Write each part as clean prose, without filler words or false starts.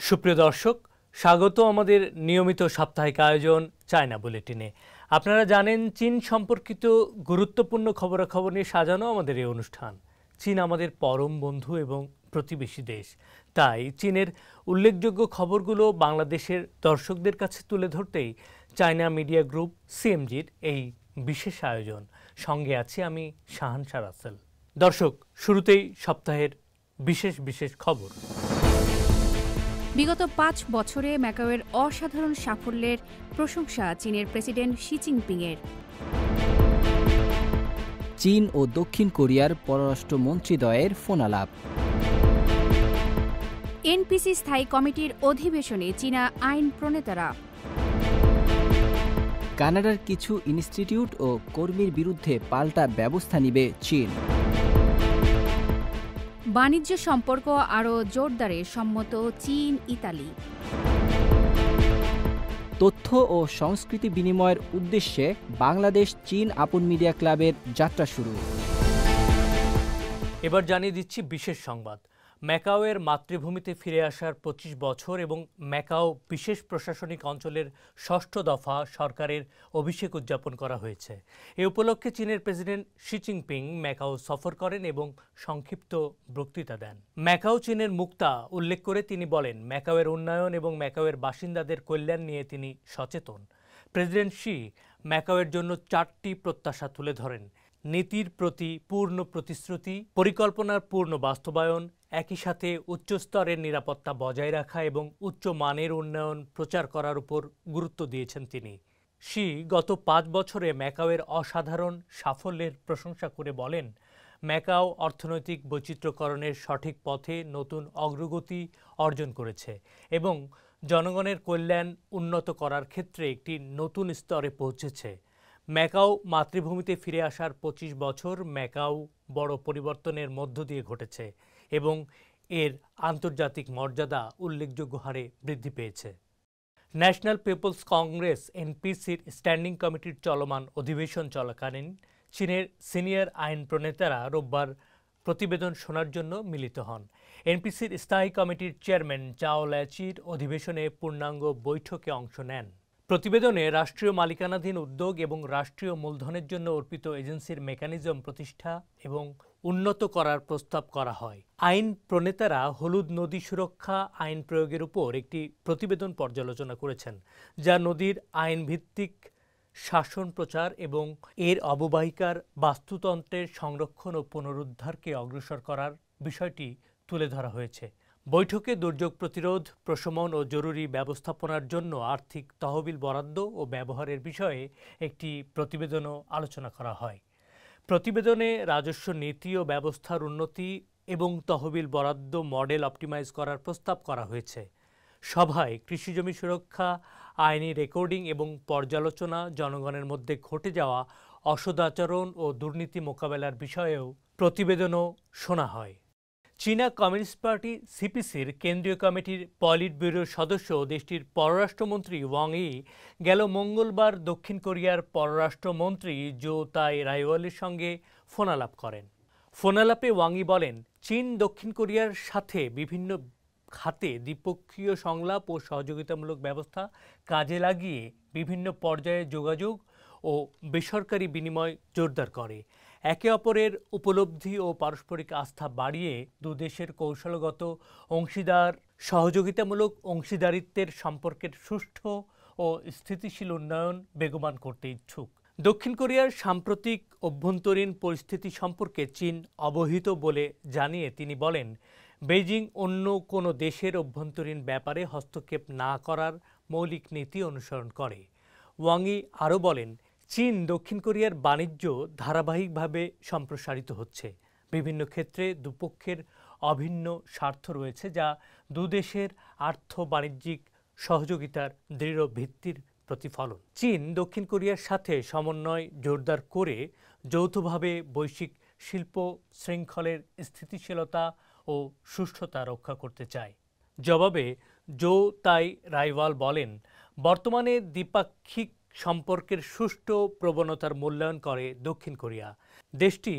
সুপ্রিয় দর্শক, স্বাগত আমাদের নিয়মিত সাপ্তাহিক আয়োজন চায়না বুলেটিনে। আপনারা জানেন, চীন সম্পর্কিত গুরুত্বপূর্ণ খবরাখবর নিয়ে সাজানো আমাদের এই অনুষ্ঠান। চীন আমাদের পরম বন্ধু এবং প্রতিবেশী দেশ, তাই চীনের উল্লেখযোগ্য খবরগুলো বাংলাদেশের দর্শকদের কাছে তুলে ধরতেই চায়না মিডিয়া গ্রুপ সিএমজির এই বিশেষ আয়োজন। সঙ্গে আছি আমি শাহানশা রাসেল। দর্শক, শুরুতেই সপ্তাহের বিশেষ খবর। বিগত ৫ বছরে ম্যাকাওয়ের অসাধারণ সাফল্যের প্রশংসা চীনের প্রেসিডেন্ট শি জিনপিংয়ের। চীন ও দক্ষিণ কোরিয়ার পররাষ্ট্রমন্ত্রীদ্বয়ের ফোনালাপ। এনপিসি স্থায়ী কমিটির অধিবেশনে চীনা আইন প্রণেতারা। কানাডার কিছু ইনস্টিটিউট ও কর্মীর বিরুদ্ধে পাল্টা ব্যবস্থা নিবে চীন। বাণিজ্য সম্পর্ক আরও জোরদারে সম্মত চীন ইতালি। তথ্য ও সংস্কৃতি বিনিময়ের উদ্দেশ্যে বাংলাদেশ চীন আপন মিডিয়া ক্লাবের যাত্রা শুরু। এবার জানিয়ে দিচ্ছি বিশেষ সংবাদ। ম্যাকাওয়ের মাতৃভূমিতে ফিরে আসার ২৫ বছর এবং ম্যাকাও বিশেষ প্রশাসনিক অঞ্চলের ৬ষ্ঠ দফা সরকারের অভিষেক উদযাপন করা হয়েছে। এ উপলক্ষে চীনের প্রেসিডেন্ট শি জিনপিং ম্যাকাও সফর করেন এবং সংক্ষিপ্ত বক্তৃতা দেন। ম্যাকাও চীনের মুক্তা উল্লেখ করে তিনি বলেন, ম্যাকাওয়ের উন্নয়ন এবং ম্যাকাওয়ের বাসিন্দাদের কল্যাণ নিয়ে তিনি সচেতন। প্রেসিডেন্ট শি ম্যাকাওয়ের জন্য ৪টি প্রত্যাশা তুলে ধরেন: নীতির প্রতি পূর্ণ প্রতিশ্রুতি, পরিকল্পনার পূর্ণ বাস্তবায়ন, একই সাথে উচ্চ স্তরের নিরাপত্তা বজায় রাখা এবং উচ্চ মানের উন্নয়ন প্রচার করার উপর গুরুত্ব দিয়েছেন তিনি। শি গত ৫ বছরে ম্যাকাওয়ের অসাধারণ সাফল্যের প্রশংসা করে বলেন, ম্যাকাও অর্থনৈতিক বৈচিত্র্যকরণের সঠিক পথে নতুন অগ্রগতি অর্জন করেছে এবং জনগণের কল্যাণ উন্নত করার ক্ষেত্রে একটি নতুন স্তরে পৌঁছেছে। ম্যাকাও মাতৃভূমিতে ফিরে আসার ২৫ বছর ম্যাকাও বড় পরিবর্তনের মধ্য দিয়ে ঘটেছে এবং এর আন্তর্জাতিক মর্যাদা উল্লেখযোগ্য হারে বৃদ্ধি পেয়েছে। ন্যাশনাল পিপলস কংগ্রেস এনপিসির স্ট্যান্ডিং কমিটির চলমান অধিবেশন চলাকালীন চীনের সিনিয়র আইন প্রণেতারা রোববার প্রতিবেদন শোনার জন্য মিলিত হন। এনপিসির স্থায়ী কমিটির চেয়ারম্যান চাও ল্যাচির অধিবেশনে পূর্ণাঙ্গ বৈঠকে অংশ নেন। প্রতিবেদনে রাষ্ট্রীয় মালিকানাধীন উদ্যোগ এবং রাষ্ট্রীয় মূলধনের জন্য অর্পিত এজেন্সির মেকানিজম প্রতিষ্ঠা এবং উন্নত করার প্রস্তাব করা হয়। আইন প্রণেতারা হলুদ নদী সুরক্ষা আইন প্রয়োগের উপর একটি প্রতিবেদন পর্যালোচনা করেছেন, যা নদীর আইনভিত্তিক শাসন প্রচার এবং এর অববাহিকার বাস্তুতন্ত্রের সংরক্ষণ ও পুনরুদ্ধারকে অগ্রসর করার বিষয়টি তুলে ধরা হয়েছে। বৈঠকে দুর্যোগ প্রতিরোধ, প্রশমন ও জরুরি ব্যবস্থাপনার জন্য আর্থিক তহবিল বরাদ্দ ও ব্যবহারের বিষয়ে একটি প্রতিবেদনও আলোচনা করা হয়। প্রতিবেদনে রাজস্ব নীতি ও ব্যবস্থার উন্নতি এবং তহবিল বরাদ্দ মডেল অপটিমাইজ করার প্রস্তাব করা হয়েছে। সভায় কৃষিজমি সুরক্ষা, আইনি রেকর্ডিং এবং পর্যালোচনা, জনগণের মধ্যে ঘটে যাওয়া অসদাচরণ ও দুর্নীতি মোকাবেলার বিষয়েও প্রতিবেদনও শোনা হয়। চীনা কমিউনিস্ট পার্টি সিপিসির কেন্দ্রীয় কমিটির পলিট ব্যুরোর সদস্য দেশটির পররাষ্ট্রমন্ত্রী ওয়াং ই গেল মঙ্গলবার দক্ষিণ কোরিয়ার পররাষ্ট্রমন্ত্রী জো তাই রাইওয়ালের সঙ্গে ফোনালাপ করেন। ফোনালাপে ওয়াং ই বলেন, চীন দক্ষিণ কোরিয়ার সাথে বিভিন্ন খাতে দ্বিপক্ষীয় সংলাপ ও সহযোগিতামূলক ব্যবস্থা কাজে লাগিয়ে বিভিন্ন পর্যায়ে যোগাযোগ ও বেসরকারি বিনিময় জোরদার করে, একে অপরের উপলব্ধি ও পারস্পরিক আস্থা বাড়িয়ে দুদেশের কৌশলগত অংশীদার সহযোগিতামূলক অংশীদারিত্বের সম্পর্কের সুষ্ঠু ও স্থিতিশীল উন্নয়ন বেগবান করতে ইচ্ছুক। দক্ষিণ কোরিয়ার সাম্প্রতিক অভ্যন্তরীণ পরিস্থিতি সম্পর্কে চীন অবহিত বলে জানিয়ে তিনি বলেন, বেইজিং অন্য কোনো দেশের অভ্যন্তরীণ ব্যাপারে হস্তক্ষেপ না করার মৌলিক নীতি অনুসরণ করে। ওয়াং ই আরও বলেন, চীন দক্ষিণ কোরিয়ার বাণিজ্য ধারাবাহিকভাবে সম্প্রসারিত হচ্ছে। বিভিন্ন ক্ষেত্রে দুপক্ষের অভিন্ন স্বার্থ রয়েছে, যা দুদেশের আর্থ বাণিজ্যিক সহযোগিতার দৃঢ় ভিত্তির প্রতিফলন। চীন দক্ষিণ কোরিয়ার সাথে সমন্বয় জোরদার করে যৌথভাবে বৈশ্বিক শিল্প শৃঙ্খলের স্থিতিশীলতা ও সুষ্ঠুতা রক্ষা করতে চায়। জবাবে জো তাই রাইওয়াল বলেন, বর্তমানে দ্বিপাক্ষিক সম্পর্কের সুষ্ঠু প্রবণতার মূল্যায়ন করে দক্ষিণ কোরিয়া। দেশটি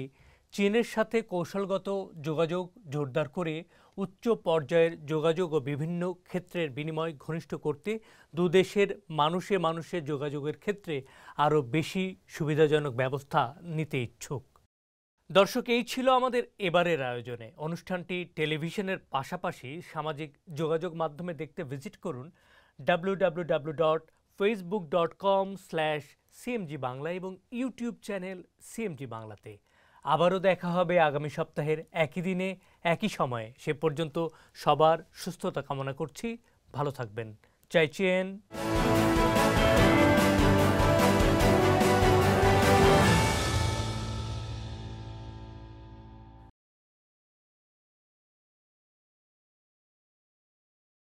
চীনের সাথে কৌশলগত যোগাযোগ জোরদার করে উচ্চ পর্যায়ের যোগাযোগ ও বিভিন্ন ক্ষেত্রের বিনিময় ঘনিষ্ঠ করতে দুদেশের মানুষে মানুষের যোগাযোগের ক্ষেত্রে আরও বেশি সুবিধাজনক ব্যবস্থা নিতে ইচ্ছুক। দর্শক, এই ছিল আমাদের এবারের আয়োজনে। অনুষ্ঠানটি টেলিভিশনের পাশাপাশি সামাজিক যোগাযোগ মাধ্যমে দেখতে ভিজিট করুন www.facebook.com/cmg বাংলা এবং ইউটিউব চ্যানেল সিএমজি বাংলাতে। আবারও দেখা হবে আগামী সপ্তাহের একই দিনে একই সময়ে। সে পর্যন্ত সবার সুস্থতা কামনা করছি। ভালো থাকবেন। চাইচেন।